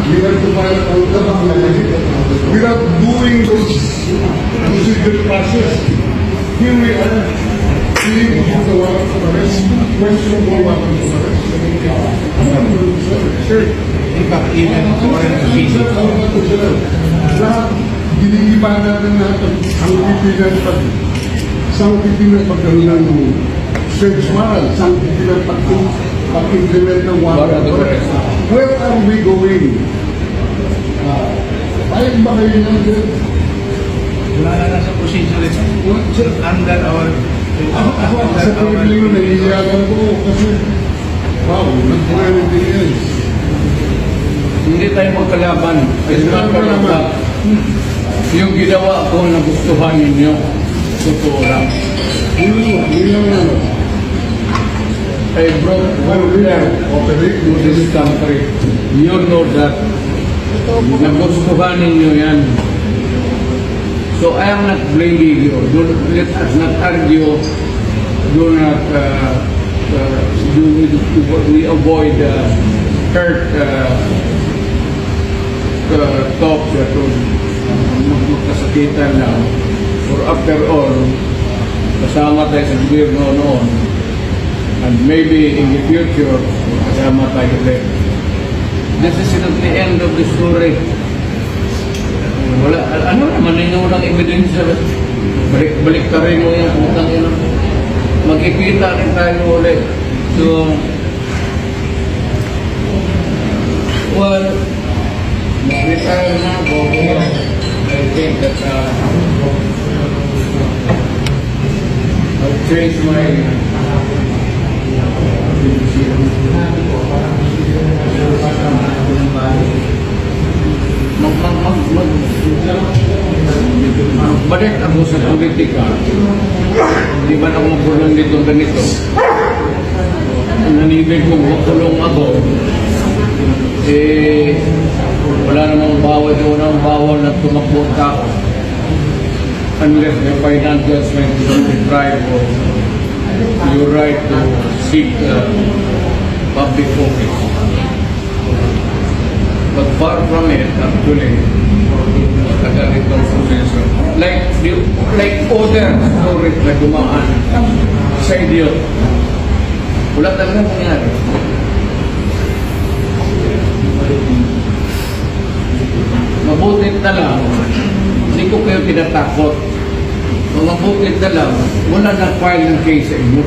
We have to file a counter without doing those procedure process. Here we are. We have the warrant of arrest. Question for warrant of arrest. Sir, In fact, even sa warrant of visit, lahat, ginigiba natin natin ang pipilihan pag sang pipilihan pagkaroon ng search warrant, sang pipilihan pag-implement ng warrant of arrest. Where are we going? Payag ba kayo yan, sir? wala na nasa procedure ito. Sir, Under our... ako sa Pilipino, naiiyagan ko kasi wow, nag-20 years. Hindi tayo magkalaban. It's not Magkalaban. yung ginawa ko na gustuhan ninyo. Totoo lang. Yun lang naman. I brought order to this country. You know that. Nagustuhan ninyo yan. So I am not blaming you. Let us not argue. Do not we avoid hurt talks that would magkasakitan lang. For after all, kasama tayo sa gobyerno noon. And maybe in the future, kasama tayo ulit. This is not the end of the story. Wala, ano naman yung unang ebidensya? Balik ka rin mo yung putang ino. Magkikita rin tayo ulit. So, well, retire na ako. I think that I'll change my balik ako sa politika. Di ba ako makulong dito ganito? Nanibig kong makulong ako. Eh, wala namang bawal, unang bawal na tumakbo ako. Unless the financial strength is deprived of your right to seek public office. But far from it, actually, tagal itong proseso. Like other stories na dumaan sa idiot. Wala talaga nangyari. Mabutit na lang, hindi ko kayo tinatakot. Mabutit na lang, wala na file ng case sa inyo.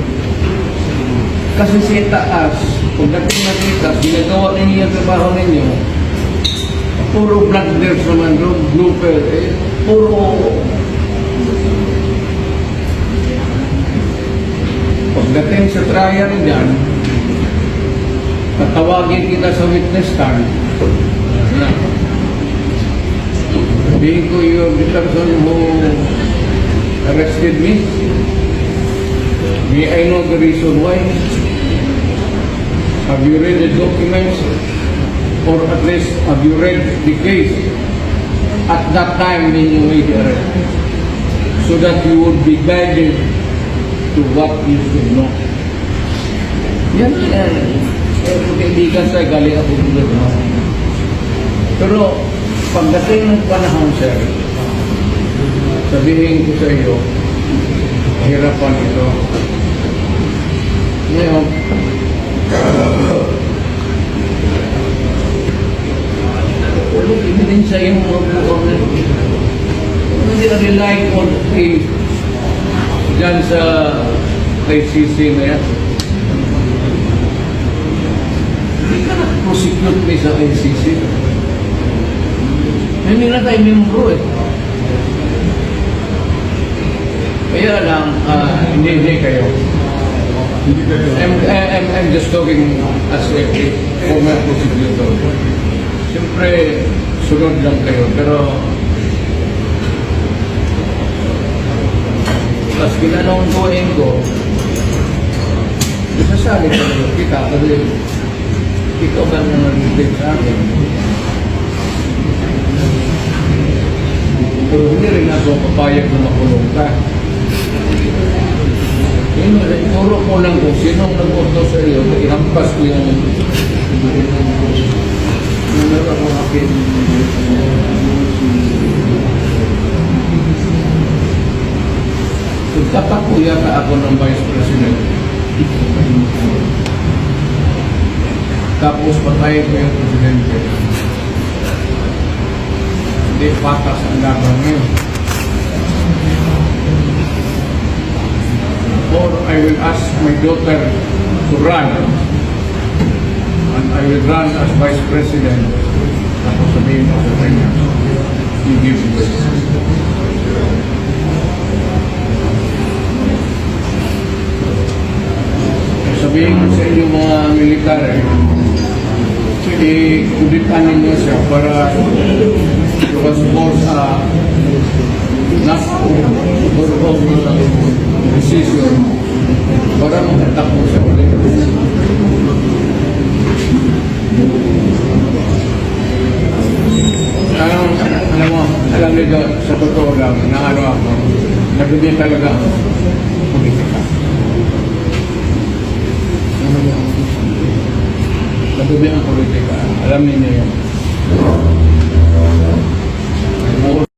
Kasi sa itaas, pagdating na kita, ginagawa ninyo yung trabaho ninyo, puro blunders naman, blooper, puro... Pagdating sa trial dyan, tatawagin kita sa witness stand, sabihin ko you're the person who arrested me. May I know the reason why? Have you read the documents? Or at least, have you read the case at that time when you made the arrest? So that you would be guided to what you should know. Yan yan. Kung kaibigan tayo, galing ako dito. Pero, pagdating ng panahon, sir, sabihin ko sa iyo, hirapan ito. Ngayon, ulit ebidensya yung mga buong na hindi na-rely on dyan sa ICC na yan. Hindi ka na-prosecute me sa ICC. Hindi na tayo membro eh. Kaya lang, hindi kayo. I'm just talking as a former prosecutor. Siyempre, sunod lang kayo. Pero, mas kinanonggoin ko, sasali ko kita kasi ikaw ba na nag-ibig sa akin? Pero hindi rin ako papayag na makulong ka. Turo mo lang kung sinong nag-ordo sa iyo, ihampas ko yung Tatakbo yata ako ng Vice President. Tapos patayin ko yung Presidente. Hindi patas ang laban ngayon. Or I will ask my daughter to run. And I will run as Vice President. Tapos sabihin ko sa kanya, you give way. Sabihin ko sa inyo mga militar, kuditan ninyo siya para because both not for decision para makatakbo siya ulit. Alam nyo, sa totoo lang, na ano ako, nagugin talaga ang politika. Nagugin ang politika. Alam niyo yun.